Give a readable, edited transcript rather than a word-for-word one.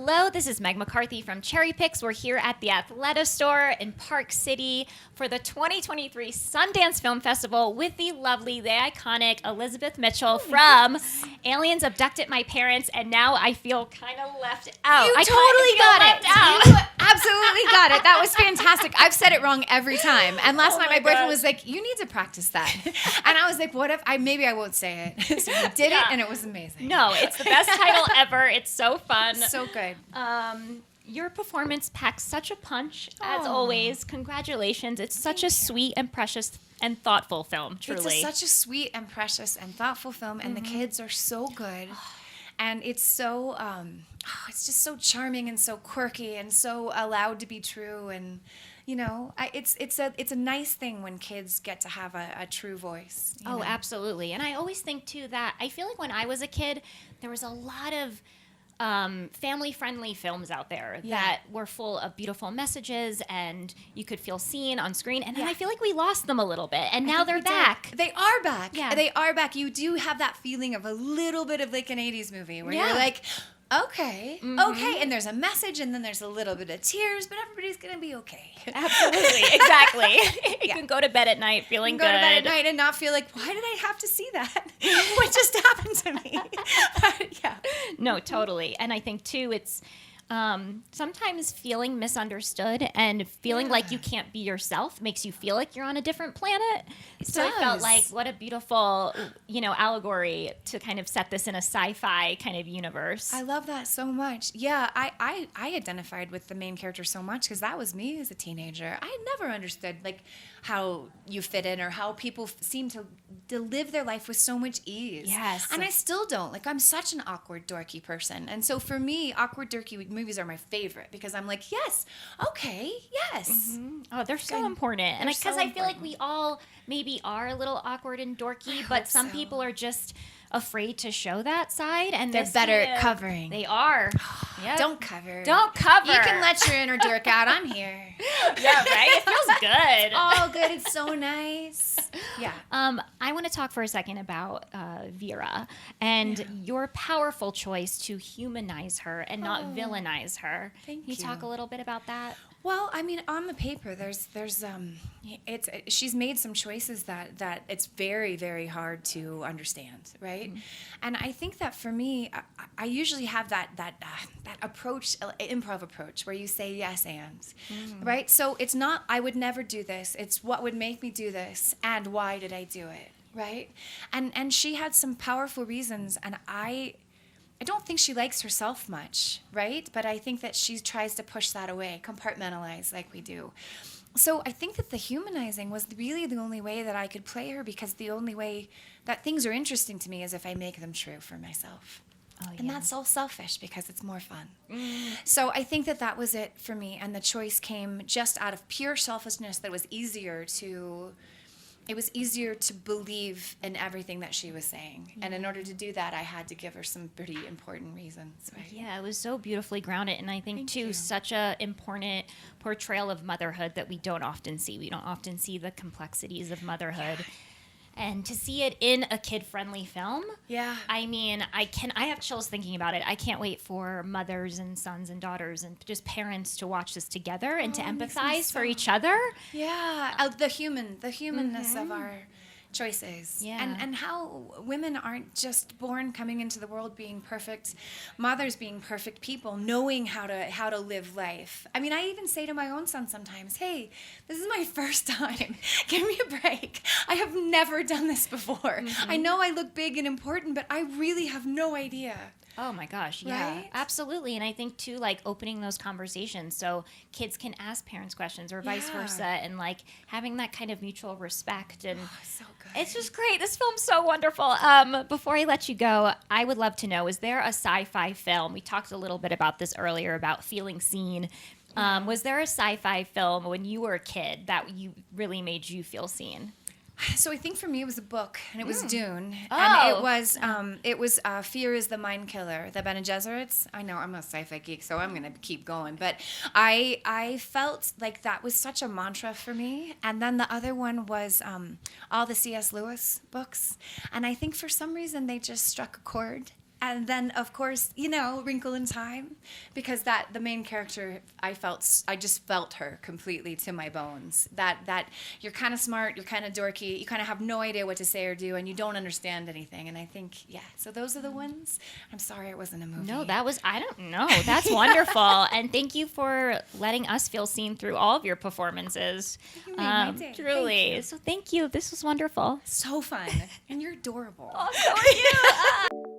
Hello, this is Meg McCarthy from CherryPicks. We're here at the Athleta store in Park City for the 2023 Sundance Film Festival with the lovely, the iconic Elizabeth Mitchell from Aliens Abducted My Parents, and now I feel kind of left out. You I totally got it. out. You absolutely got it. That was fantastic. I've said it wrong every time. And last night my boyfriend was like, "You need to practice that." And I was like, "What if maybe I won't say it?" So we did it, and it was amazing. No, it's the best title ever. It's so fun. So good. Your performance packs such a punch, as always. Congratulations. It's such a sweet and precious and thoughtful film, truly. It's such a sweet and precious and thoughtful film, and the kids are so good. And it's so, it's just so charming and so quirky and so allowed to be true. And, you know, it's a nice thing when kids get to have a true voice. You know? Absolutely. And I always think, too, that I feel like when I was a kid, there was a lot of family-friendly films out there that were full of beautiful messages and you could feel seen on screen. And then I feel like we lost them a little bit. And now they're back. They are back. Yeah. They are back. You do have that feeling of a little bit of like an 80s movie where you're like, okay, okay. And there's a message and then there's a litut bit of tears, but everybody's going to be okay. Absolutely. Exactly. You can go to bed at night feeling good. Go to bed at night and not feel like, why did I have to see that? What just happened to me? No, totally. And I think, too, it's sometimes feeling misunderstood and feeling like you can't be yourself makes you feel like you're on a different planet. I felt like what a beautiful, allegory to kind of set this in a sci-fi kind of universe. I love that so much. Yeah, I identified with the main character so much because that was me as a teenager. I never understood like how you fit in or how people seem to live their life with so much ease. Yes. And I still don't. Like, I'm such an awkward, dorky person. And so for me, awkward, dorky movies are my favorite because I'm like, yes, okay, yes. Mm-hmm. Oh, they're so important. And because I feel like we all maybe are a little awkward and dorky, but some people are just afraid to show that side, and they're better at covering. They are. Yep. Don't cover. Don't cover. You can let your inner dork out. I'm here. Yeah, right? It feels good. All good. It's so nice. Yeah. I want to talk for a second about Vera and your powerful choice to humanize her and not villainize her. Thank Can you talk a little bit about that? Well, I mean, on the paper, she's made some choices that it's very, very hard to understand, right? Mm-hmm. And I think that for me, I usually have that approach, improv approach, where you say yes and, right? So it's not I would never do this. It's what would make me do this, and why did I do it, right? And she had some powerful reasons, and I don't think she likes herself much, right? But I think that she tries to push that away, compartmentalize like we do. So I think that the humanizing was really the only way that I could play her, because the only way that things are interesting to me is if I make them true for myself. Oh, yeah. And that's so selfish because it's more fun. So I think that was it for me, and the choice came just out of pure selfishness that it was easier to believe in everything that she was saying. And in order to do that, I had to give her some pretty important reasons. Right? Yeah, it was so beautifully grounded. And I think, such a important portrayal of motherhood that we don't often see. We don't often see the complexities of motherhood. Yeah. And to see it in a kid-friendly film, I mean, I have chills thinking about it. I can't wait for mothers and sons and daughters and just parents to watch this together and to empathize for each other. Yeah, the humanness of our choices. Yeah. And how women aren't just born coming into the world being perfect mothers, being perfect people, knowing how to live life. I mean, I even say to my own son sometimes, hey, this is my first time. Give me a break. I have never done this before. I know I look big and important, but I really have no idea. Oh my gosh, yeah, right? Absolutely. And I think too, like opening those conversations so kids can ask parents questions or vice versa, and like having that kind of mutual respect. And so good. It's just great. This film's so wonderful. Before I let you go, I would love to know, is there a sci-fi film? We talked a little bit about this earlier about feeling seen. Was there a sci-fi film when you were a kid that really made you feel seen? So I think for me it was a book, and it was Dune, and it was Fear is the Mind Killer, the Bene Gesserits. I know I'm a sci-fi geek, so I'm gonna keep going, but I felt like that was such a mantra for me. And then the other one was all the C.S. Lewis books, and I think for some reason they just struck a chord And then, of course, Wrinkle in Time, because the main character, I just felt her completely to my bones. That you're kind of smart, you're kind of dorky, you kind of have no idea what to say or do, and you don't understand anything. And I think, so those are the ones. I'm sorry it wasn't a movie. No, I don't know. That's wonderful. And thank you for letting us feel seen through all of your performances. You made my day. Truly. Thank you. So thank you. This was wonderful. So fun. And you're adorable. Oh, so are you.